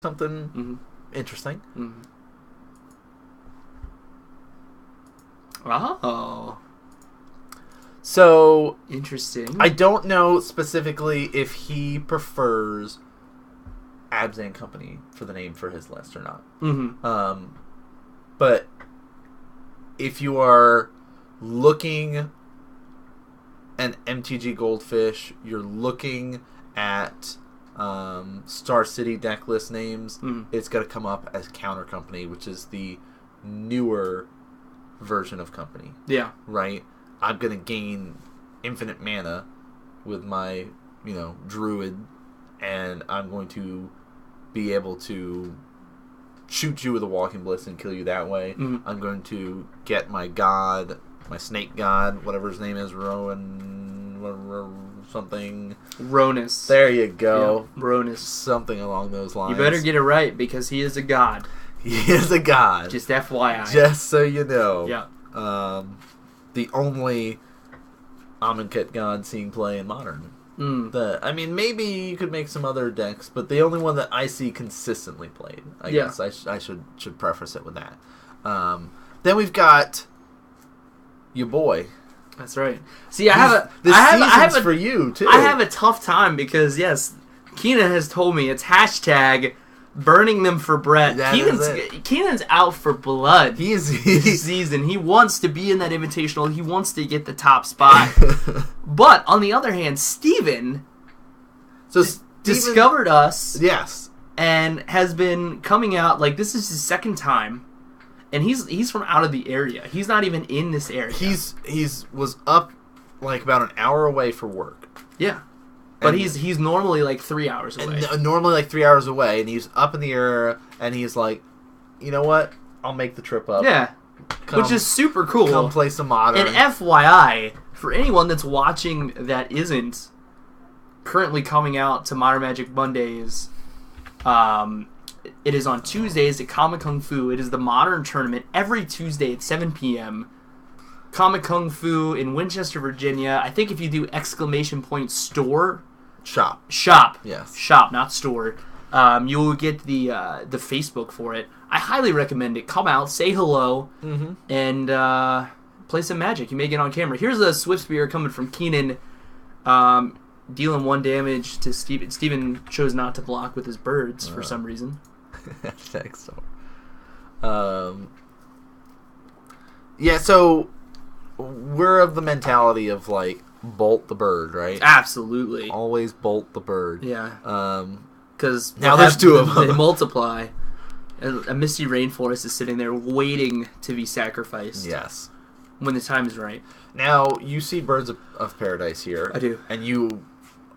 something interesting. Oh. So interesting. I don't know specifically if he prefers Abzan Company for the name for his list or not. But if you are looking at MTG Goldfish, you're looking at Star City deck list names, it's going to come up as Counter Company, which is the newer version of Company. Yeah. Right? I'm going to gain infinite mana with my, Druid, and I'm going to be able to shoot you with a Walking Blitz and kill you that way. I'm going to get my god, my snake god, whatever his name is, something. Ronus. There you go. Yeah, Ronus. Something along those lines. You better get it right because he is a god. He is a god. Just FYI. Just so you know. Yeah. The only Amonkhet god seeing play in Modern. Maybe you could make some other decks, but the only one that I see consistently played. I guess I should preface it with that. Then we've got your boy. That's right. See, I have for you too. I have a tough time because yes, Keenan has told me it's hashtag burning them for Brett. Keenan's out for blood. This season. He wants to be in that invitational. He wants to get the top spot. But on the other hand, Steven discovered us. Yes. And has been coming out like this is his second time. And he's from out of the area. He's not even in this area. He's was up like about an hour away for work. Yeah. But he's normally like 3 hours away. Normally like 3 hours away, and he's up in the area, and he's like, you know what? I'll make the trip up. Yeah. Which is super cool. Come play some Modern. And FYI, for anyone that's watching that isn't currently coming out to Modern Magic Mondays, it is on Tuesdays at Comic Kung Fu. It is the Modern Tournament every Tuesday at 7 p.m. Comic Kung Fu in Winchester, Virginia. I think if you do !store... Shop. Yes. Shop, not store. You will get the Facebook for it. I highly recommend it. Come out, say hello, and play some Magic. You may get on camera. Here's a Swift Spear coming from Keenan, dealing 1 damage to Steven. Steven chose not to block with his birds for some reason. I think so. Yeah, so we're of the mentality of like bolt the bird, right? Absolutely. Always bolt the bird. Yeah. Because now there's 2 of them. They multiply. A Misty Rainforest is sitting there waiting to be sacrificed. Yes. When the time is right. Now, you see Birds of Paradise here. I do. And you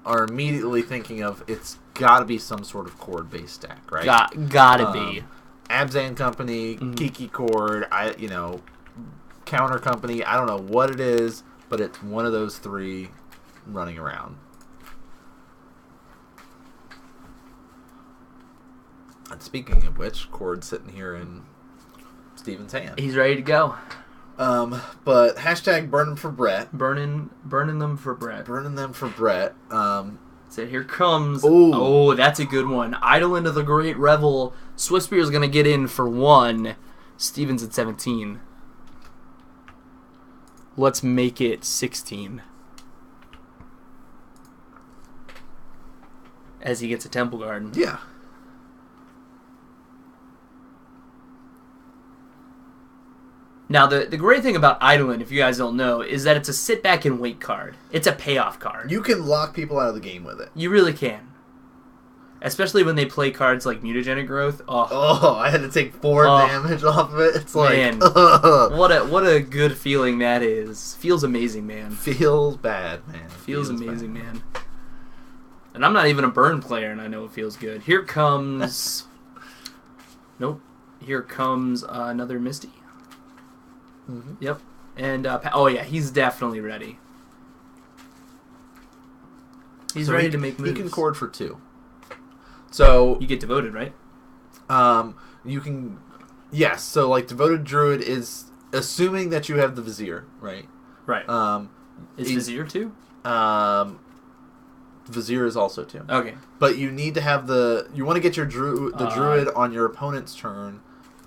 are immediately thinking of it's got to be some sort of chord-based deck, right? Gotta be. Abzan Company, Kiki Chord, Counter Company, I don't know what it is, but it's one of those 3 running around. And speaking of which, Chord's sitting here in Steven's hand. He's ready to go. But hashtag burn them for Brett. Burning them for Brett. Burning them for Brett. So here comes. Ooh. Oh, that's a good one. Idle into the Great Revel. Swiftspear is going to get in for 1. Steven's at 17. Let's make it 16. As he gets a Temple Garden. Yeah. Now, the great thing about Eidolon, if you guys don't know, is that it's a sit-back-and-wait card. It's a payoff card. You can lock people out of the game with it. You really can. Especially when they play cards like Mutagenic Growth. Oh, I had to take 4 damage off of it. It's like, man, what a good feeling that is. Feels amazing, man. Feels bad, man. Feels amazing, man. And I'm not even a burn player, and I know it feels good. Here comes... Nope. Here comes another Misty. Yep. And, he's definitely ready. He's ready to make moves. He can chord for 2. So... You get devoted, right? You can... Yes, so, like, Devoted Druid is assuming that you have the Vizier, right? Right. Is Vizier 2? Vizier is also 2. Okay. But you need to have you want to get your druid on your opponent's turn,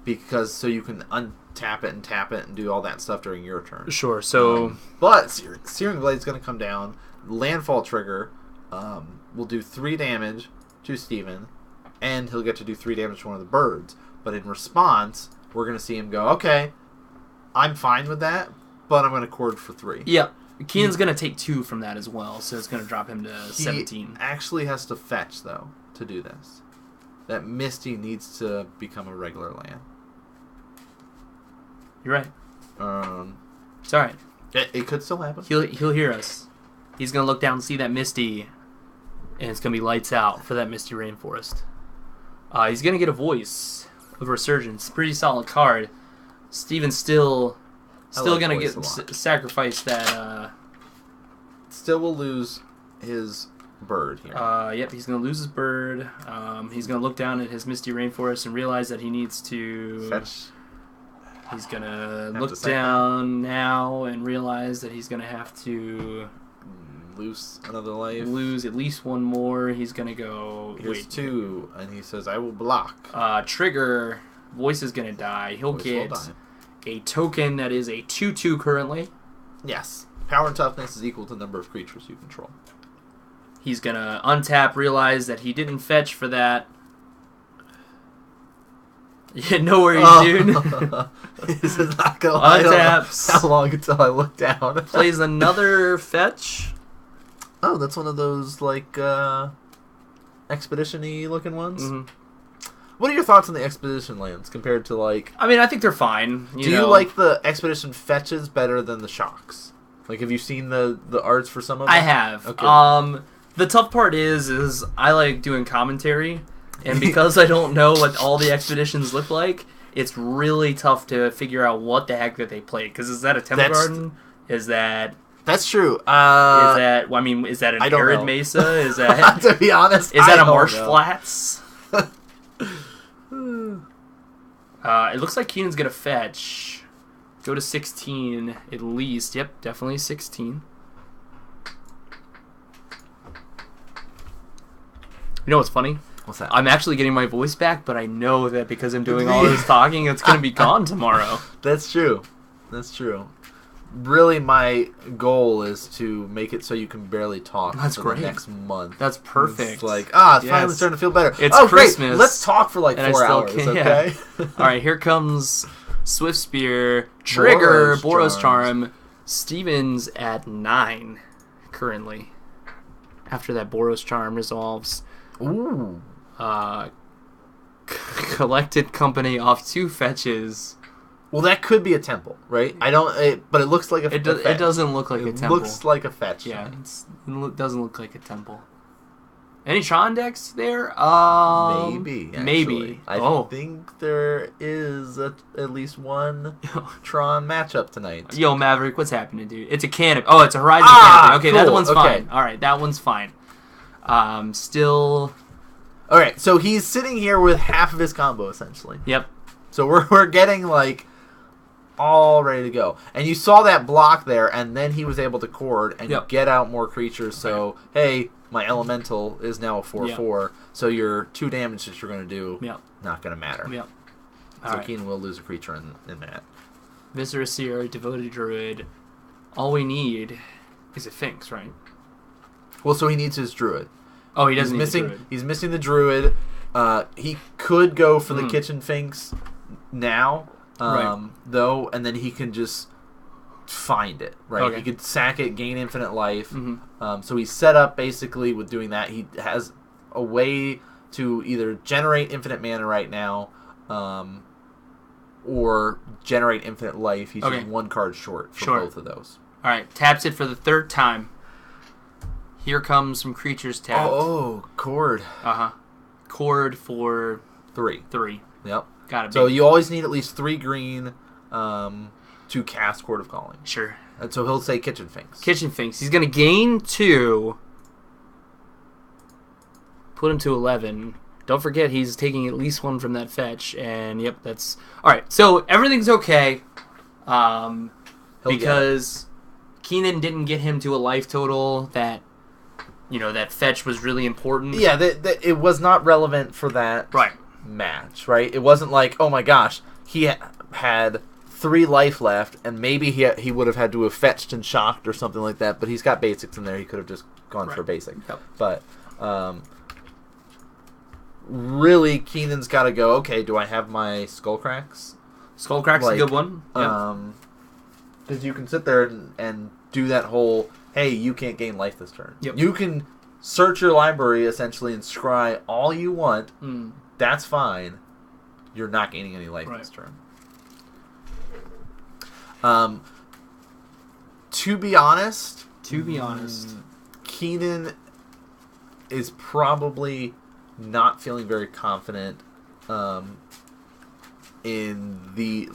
because so you can untap it and tap it and do all that stuff during your turn. Sure. So, but Searing Blade is going to come down. Landfall trigger will do 3 damage to Steven, and he'll get to do 3 damage to one of the birds. But in response, we're going to see him go, okay, I'm fine with that, but I'm going to cord for 3. Yep. Keenan's going to take 2 from that as well, so it's going to drop him to 17. He actually has to fetch, though, to do this. That Misty needs to become a regular land. You're right. It's alright. It could still happen. He'll hear us. He's going to look down and see that Misty, and it's going to be lights out for that Misty Rainforest. He's going to get a Voice of Resurgence. Pretty solid card. Steven's still going to get sacrifice that. Still will lose his bird here. Yep, he's going to lose his bird. He's going to look down at his Misty Rainforest and realize that he needs to fetch. He's going to look down now and realize that he's going to have to lose another life. Lose at least one more. He's going to go... Here's 2, and he says, I will block. Trigger. Voice is going to die. He'll get a token that is a 2/2 currently. Yes. Power and toughness is equal to the number of creatures you control. He's going to untap, realize that he didn't fetch for that. Yeah, no worries, dude. This is not going to untaps. How long until I look down? Plays another fetch. Oh, that's one of those, like, expedition-y looking ones? Mm-hmm. What are your thoughts on the expedition lands compared to, like... I mean, I think they're fine. Do you like the expedition fetches better than the shocks? Like, have you seen the arts for some of them? I have. Okay. The tough part is I like doing commentary, and because I don't know what all the expeditions look like, it's really tough to figure out what the heck that they played. Because is that a Temple Garden? Is that... That's true. Is that an arid mesa? Is that... to be honest, is that a marsh flats? It looks like Keenan's going to fetch. Go to 16 at least. Yep, definitely 16. You know what's funny? What's that? I'm actually getting my voice back, but I know that because I'm doing all this talking, it's going to be gone tomorrow. That's true. That's true. Really, my goal is to make it so you can barely talk for the next month. That's perfect. It's like, it's finally starting to feel better. It's Christmas. Great. Let's talk for like 4 hours, okay? Yeah. All right, here comes Swift Spear, Trigger, Boros Charm. Steven's at 9 currently. After that Boros Charm resolves. Ooh. Collected Company off 2 fetches. Well, that could be a temple, right? But it looks like a fetch. It doesn't look like a temple. It looks like a fetch. Yeah, it doesn't look like a temple. Any Tron decks there? Maybe. Actually. Maybe. I think there is at least one Tron matchup tonight. Yo, Maverick, what's happening, dude? It's a canopy. Oh, it's a Horizon canopy. Okay, cool. That one's fine. All right, that one's fine. Still... All right, so he's sitting here with half of his combo, essentially. Yep. So we're getting, like... all ready to go. And you saw that block there, and then he was able to cord and get out more creatures. So, hey, my elemental is now a 4/4. So your 2 damage that you're going to do, not going to matter. Yep. So Keenan will lose a creature in that. Viscera Seer, Devoted Druid. All we need is a Finks, right? Well, so he needs his Druid. Oh, he doesn't need the Druid. He's missing the Druid. He could go for the Kitchen Finks now. Though, and then he can just find it, right? Okay. He could sack it, gain infinite life. So he's set up basically with doing that. He has a way to either generate infinite mana right now, or generate infinite life. He's just 1 card short for both of those. All right, taps it for the 3rd time. Here comes some creatures tapped. Oh, cord. Cord for 3. Yep. Got it. So you always need at least 3 green to cast Court of Calling. Sure. And so he'll say Kitchen Finks. Kitchen Finks. He's going to gain 2. Put him to 11. Don't forget he's taking at least 1 from that fetch. And, yep, that's... Alright, so everything's okay. Because Keenan didn't get him to a life total that that fetch was really important. Yeah, it was not relevant for that match, right? It wasn't like, oh my gosh, he had 3 life left, and maybe he would have had to have fetched and shocked or something like that, but he's got basics in there. He could have just gone for basic. Yep. But really, Keenan's got to go, okay, do I have my Skullcracks? Skullcrack's a good one. Because you can sit there and do that whole, hey, you can't gain life this turn. Yep. You can search your library, essentially, and scry all you want. That's fine. You're not gaining any life this turn. To be honest, Keenan is probably not feeling very confident in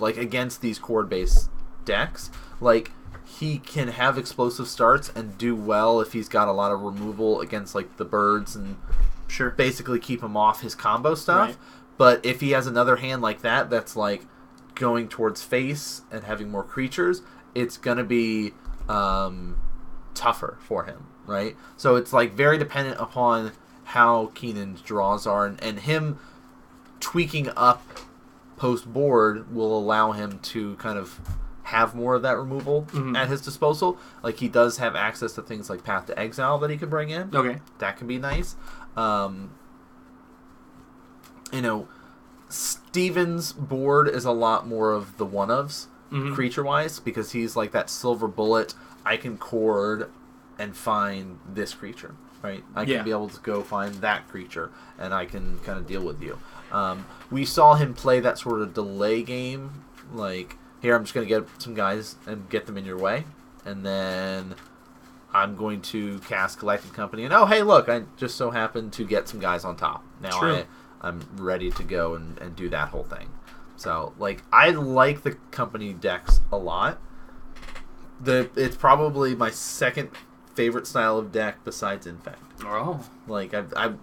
against these chord-based decks. Like, he can have explosive starts and do well if he's got a lot of removal against like the birds and basically keep him off his combo stuff. But if he has another hand like that that's like going towards face and having more creatures, it's gonna be tougher for him, right? So it's like very dependent upon how Keenan's draws are, and him tweaking up post board will allow him to kind of have more of that removal at his disposal. Like, he does have access to things like Path to Exile that he can bring in. Okay. That can be nice. Steven's board is a lot more of the one-ofs, creature-wise, because he's like that silver bullet. I can chord and find this creature, right? I can be able to go find that creature, and I can kind of deal with you. We saw him play that sort of delay game, like, here, I'm just going to get some guys and get them in your way, and then I'm going to cast Galactic Company, and oh, hey, look, I just so happened to get some guys on top. Now I'm ready to go and do that whole thing. So, like, I like the Company decks a lot. It's probably my second favorite style of deck besides Infect. Oh. Like, I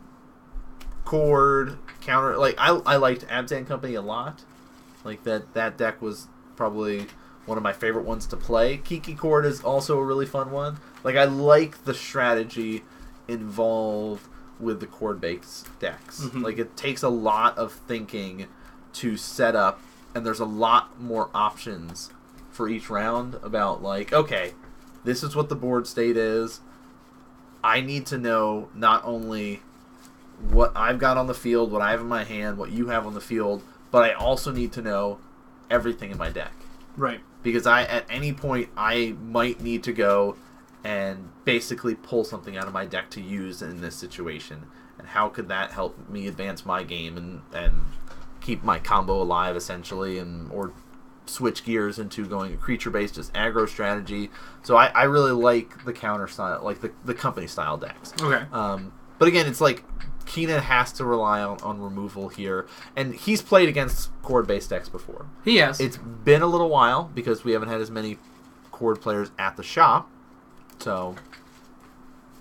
chord, counter, like, I liked Abzan Company a lot. Like, that deck was probably one of my favorite ones to play. Kiki Chord is also a really fun one. Like, I like the strategy involved with the chord-based decks. Like, it takes a lot of thinking to set up, and there's a lot more options for each round about, like, okay, this is what the board state is. I need to know not only what I've got on the field, what I have in my hand, what you have on the field, but I also need to know everything in my deck. Right. Because at any point, I might need to go and basically pull something out of my deck to use in this situation. And how could that help me advance my game and keep my combo alive, essentially, or switch gears into going a creature-based, just aggro strategy. So I really like the counter style, like the Company style decks. Okay. But again, it's like Keenan has to rely on removal here, and he's played against chord-based decks before. He has. It's been a little while because we haven't had as many chord players at the shop, so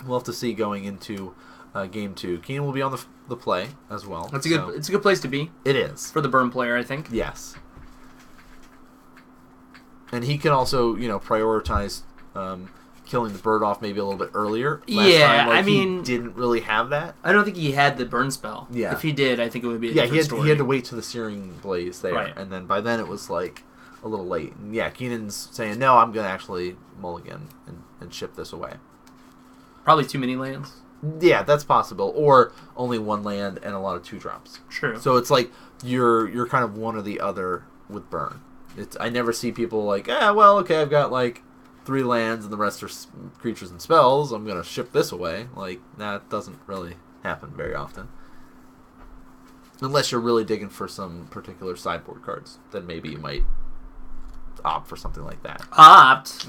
we'll have to see going into game 2. Keenan will be on the play as well. That's it's a good place to be. It is for the burn player, I think. Yes, and he can also prioritize. Killing the bird off maybe a little bit earlier. Last time, like, he didn't really have that. I don't think he had the burn spell. Yeah. If he did, I think it would be a different story. He had to wait to the Searing Blaze there, and then by then it was like a little late. And yeah, Keenan's saying, no, I'm going to actually mulligan and ship this away. Probably too many lands. Yeah, that's possible. Or only one land and a lot of 2-drops. True. So it's like you're kind of one or the other with burn. I never see people like, well, okay, I've got like 3 lands and the rest are creatures and spells. I'm going to ship this away. Like, that doesn't really happen very often. Unless you're really digging for some particular sideboard cards. Then maybe you might opt for something like that. Opt?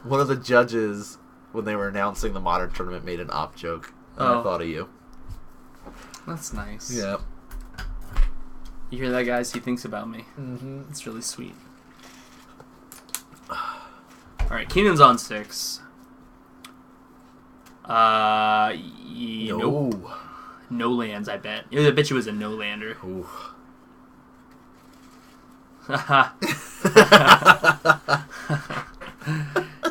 One of the judges, when they were announcing the Modern Tournament, made an opt joke. And I thought of you. That's nice. Yeah. You hear that, guys? He thinks about me. Mm-hmm. It's really sweet. Alright, Keenan's on 6. Nope. No lands, I bet. I bet you was a no-lander. Ooh.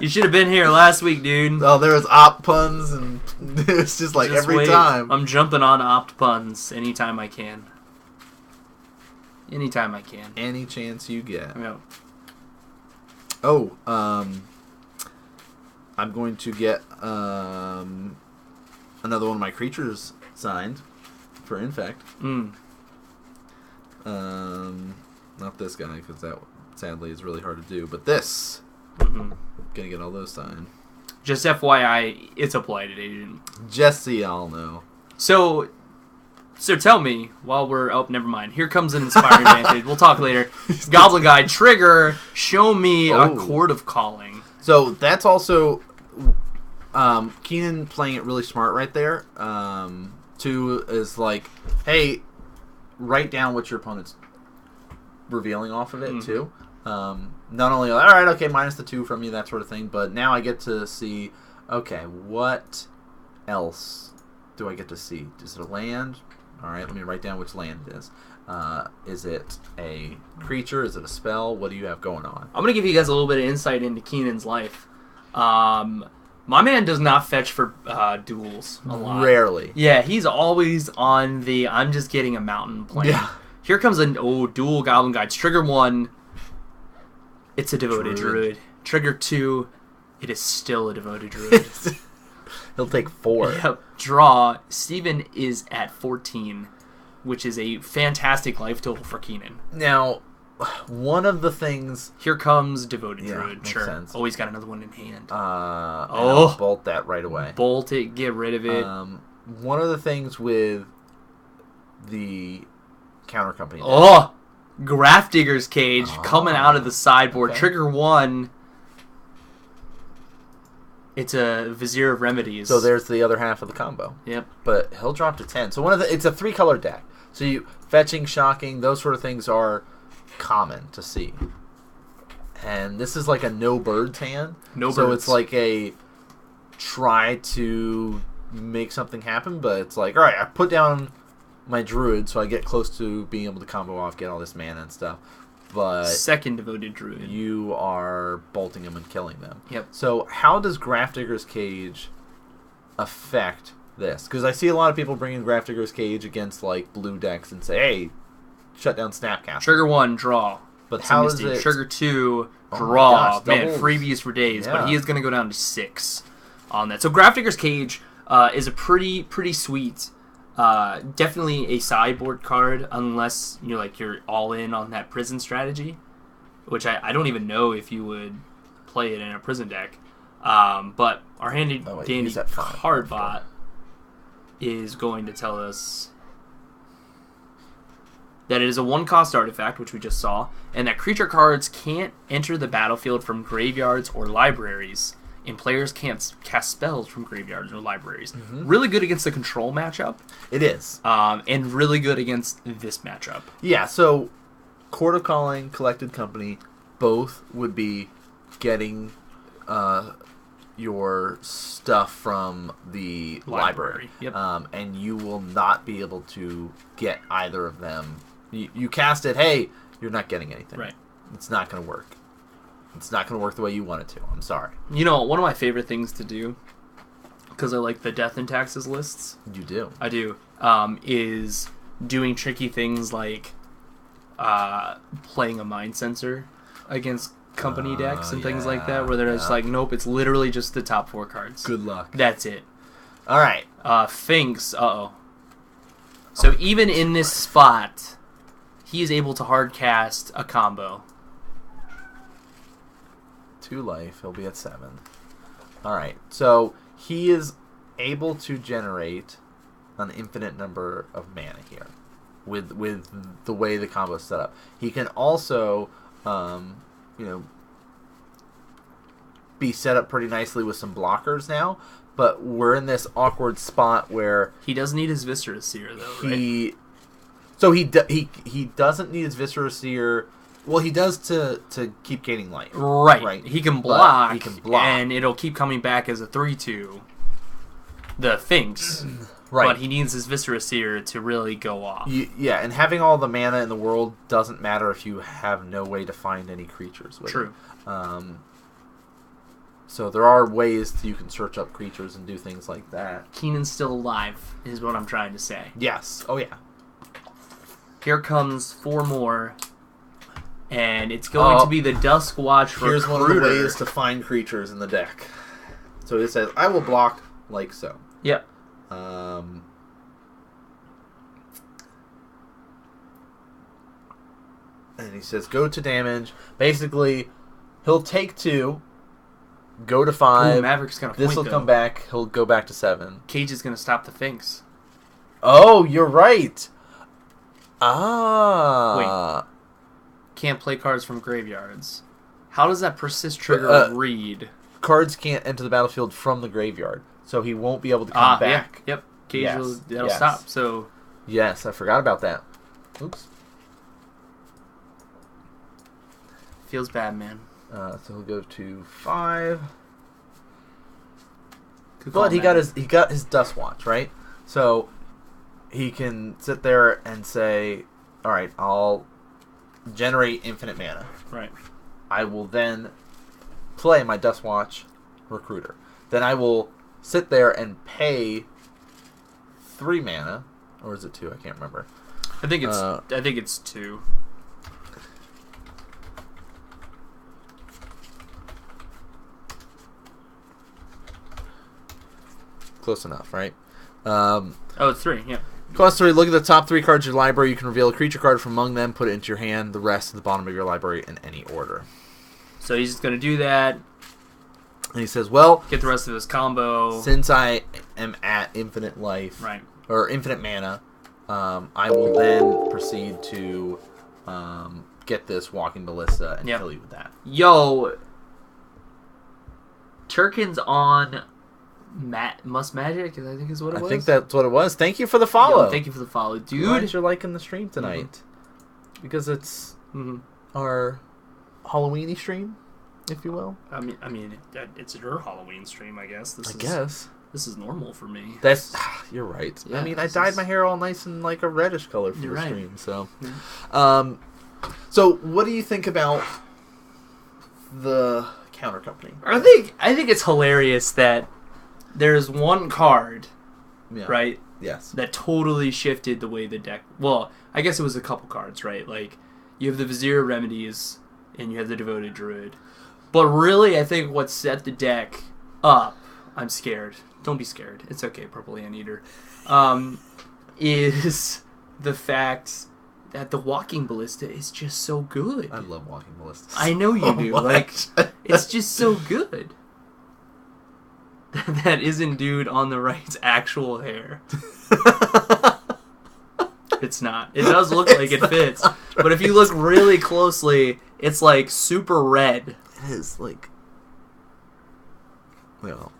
You should have been here last week, dude. Oh, there was op puns, and it's just like Just every wait. time. I'm jumping on opt puns anytime I can. Anytime I can. Any chance you get. Yeah. Oh, I'm going to get another one of my creatures signed for Infect. Not this guy, because that sadly is really hard to do, but this. Gonna get all those signed. Just FYI, it's a blighted agent. Just so y'all know. So tell me, while we're... Oh, never mind. Here comes an inspiring vantage. We'll talk later. Goblin Guide, trigger, show me a Chord of Calling. So that's also... Keenan playing it really smart right there. 2 is like, hey, write down what your opponent's revealing off of it, too. Not only, all right, okay, minus the 2 from you, that sort of thing, but now I get to see, okay, what else do I get to see? Is it a land? All right, let me write down which land it is. Is it a creature? Is it a spell? What do you have going on? I'm going to give you guys a little bit of insight into Keenan's life. My man does not fetch for duels a lot. Rarely. Yeah, he's always on the I'm just getting a mountain plan. Yeah. Here comes a dual Goblin Guides. Trigger 1, it's a devoted druid. Trigger 2, it is still a devoted druid. He'll take 4. Yep. Draw. Steven is at 14, which is a fantastic life total for Keenan. Now, one of the things... Here comes devoted druid. Makes Sure. sense. Oh, he's got another one in hand. I'll bolt that right away. Bolt it. Get rid of it. One of the things with the counter company... Grafdigger's Cage coming out of the sideboard. Okay. Trigger 1. It's a Vizier of Remedies. So there's the other half of the combo. Yep. But he'll drop to 10. So it's a 3-color deck. So you fetching, shocking, those sort of things are common to see. And this is like a no birds hand. So it's like a try to make something happen, but it's like, all right, I put down my druid so I get close to being able to combo off, get all this mana and stuff. But second devoted druid, you are bolting them and killing them. Yep. So how does Grafdigger's Cage affect this? Because I see a lot of people bringing Grafdigger's Cage against like blue decks and say, hey, shut down Snapcaster. Trigger 1, draw. But how is it? Trigger 2, draw. Gosh, man, freebies for days. Yeah. But he is going to go down to 6 on that. So Grafdigger's Cage is a pretty sweet. Definitely a sideboard card unless you're all in on that prison strategy, which I don't even know if you would play it in a prison deck. But our dandy card bot is going to tell us that it is a 1-cost artifact, which we just saw, and that creature cards can't enter the battlefield from graveyards or libraries. And players can't cast spells from graveyards or libraries. Really good against the control matchup. It is. And really good against this matchup. Yeah, so Chord of Calling, Collected Company, both would be getting your stuff from the library. Yep. And you will not be able to get either of them. You cast it, hey, you're not getting anything. Right. It's not going to work. It's not going to work the way you want it to. I'm sorry. One of my favorite things to do, because I like the death and taxes lists. You do. I do. Is doing tricky things like playing a mind sensor against company decks and things like that, where they're just like, nope, it's literally just the top 4 cards. Good luck. That's it. All right. Finks. So even in this spot, he is able to hard cast a combo. 2 life, he'll be at 7. Alright, so he is able to generate an infinite number of mana here with the way the combo is set up. He can also, be set up pretty nicely with some blockers now, but we're in this awkward spot where... He does need his Viscera Seer, though, right? So he doesn't need his Viscera Seer... Well, he does to keep gaining life. Right. He can block. He can block. And it'll keep coming back as a 3/2. The Finks. Right. But he needs his Viscera Seer to really go off. Yeah, and having all the mana in the world doesn't matter if you have no way to find any creatures with True. it. So there are ways you can search up creatures and do things like that. Keenan's still alive, is what I'm trying to say. Yes. Oh, yeah. Here comes 4 more. And it's going to be the Dusk Watch Recruiter. Here's one of the ways to find creatures in the deck. So it says, I will block like so. Yep. And he says, go to damage. Basically, he'll take 2, go to 5. Ooh, Maverick's going to point, This will come back. He'll go back to 7. Cage is going to stop the Finks. Oh, you're right. Ah. Wait. Can't play cards from graveyards. How does that persist trigger read? Cards can't enter the battlefield from the graveyard, so he won't be able to come back. Yeah. Yep. Cage that'll stop. So. Yes, I forgot about that. Oops. Feels bad, man. So he'll go to 5. But he got his Dust Watch, right? So he can sit there and say, all right, I'll generate infinite mana. Right. I will then play my Dust Watch Recruiter. Then I will sit there and pay 3 mana, or is it 2? I can't remember. I think it's 2. Close enough, right? It's 3. Yeah. Cost 3, look at the top 3 cards of your library. You can reveal a creature card from among them, put it into your hand, the rest at the bottom of your library in any order. So he's just going to do that. And he says, well, get the rest of his combo. Since I am at infinite life, right, or infinite mana, I will then proceed to get this Walking Ballista and kill you with that. Yo, Turkin's on Must Magic, I think is what it was. I think that's what it was. Thank you for the follow. Yo, thank you for the follow, dude. Glad you're liking the stream tonight. Because it's our Halloweeny stream, if you will. I mean, it's your Halloween stream, I guess. This is normal for me. You're right. Yeah, I mean, I dyed my hair all nice and like a reddish color for the stream. So, so what do you think about the counter company? I think it's hilarious that there's one card, right? Yes. That totally shifted the way the deck. Well, I guess it was a couple cards, right? Like you have the Vizier Remedies and you have the Devoted Druid. But really, I think what set the deck up, I'm scared. Don't be scared. It's okay, Purple Anteater. Is the fact that the Walking Ballista is just so good. I love Walking Ballista. I know you do. Like, it's just so good. That isn't dude on the right's actual hair. It's not. It does look like it fits. But if you look really closely, it's like super red. It is like, well,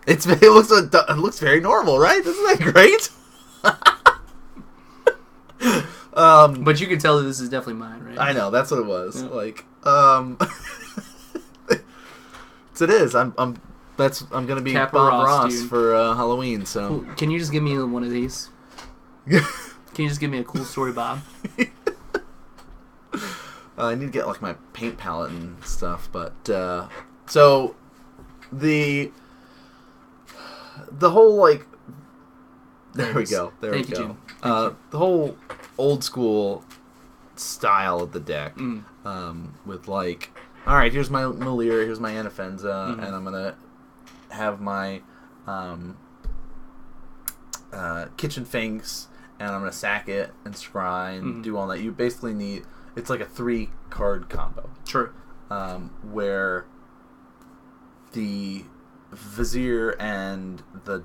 it looks very normal, right? Isn't that great? But you can tell that this is definitely mine, right? I know, that's what it was. Yeah. Like, it is. I'm gonna be Capra Bob Ross dude. for Halloween. So can you just give me one of these? Can you just give me a cool story, Bob? I need to get like my paint palette and stuff, but so the whole like there we go. Thank you, Jim. The whole old school style of the deck, with like, all right, here's my Malira, here's my Anafenza, and I'm gonna have my Kitchen Finks, and I'm gonna sack it and scry and do all that. You basically need, it's like a 3-card combo. True. Where the Vizier and the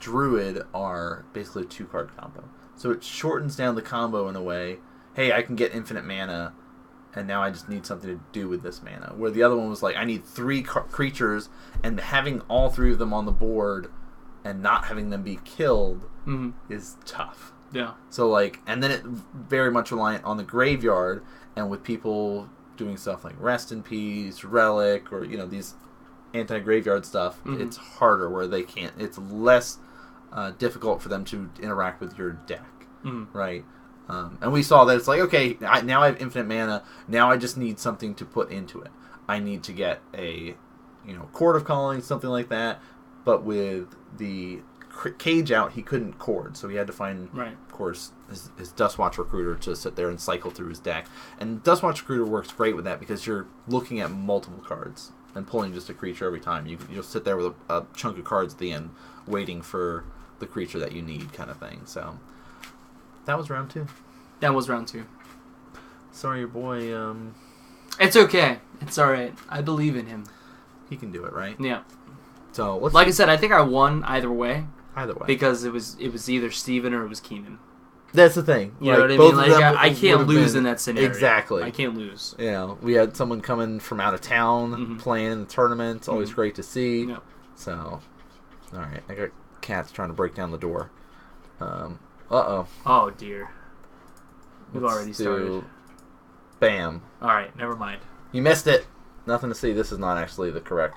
Druid are basically a 2-card combo. So it shortens down the combo in a way. Hey, I can get infinite mana, and now I just need something to do with this mana. Where the other one was like, I need 3 creatures, and having all 3 of them on the board and not having them be killed is tough. Yeah. So like, and then it very much reliant on the graveyard, and with people doing stuff like Rest in Peace, Relic, or these anti-graveyard stuff, it's harder where they can't. It's less difficult for them to interact with your deck, right? And we saw that it's like, okay, now I have infinite mana. Now I just need something to put into it. I need to get a Chord of Calling, something like that. But with the cage out, he couldn't chord, so he had to find, of course, his Dustwatch Recruiter to sit there and cycle through his deck. And Dustwatch Recruiter works great with that because you're looking at multiple cards and pulling just a creature every time. You'll sit there with a chunk of cards at the end, waiting for the creature that you need, kind of thing. So that was round 2. That was round 2. Sorry, your boy. It's okay. It's all right. I believe in him. He can do it, right? Yeah. So like I said, I think I won either way. Either way, because it was either Steven or it was Keenan. That's the thing. You know what I mean? Like I can't lose in that scenario. Exactly. I can't lose. We had someone coming from out of town playing in the tournament. It's always great to see. Yep. So, all right. I got cats trying to break down the door. Uh-oh. Oh, dear. We've already started. Bam. All right. Never mind. You missed it. Nothing to see. This is not actually the correct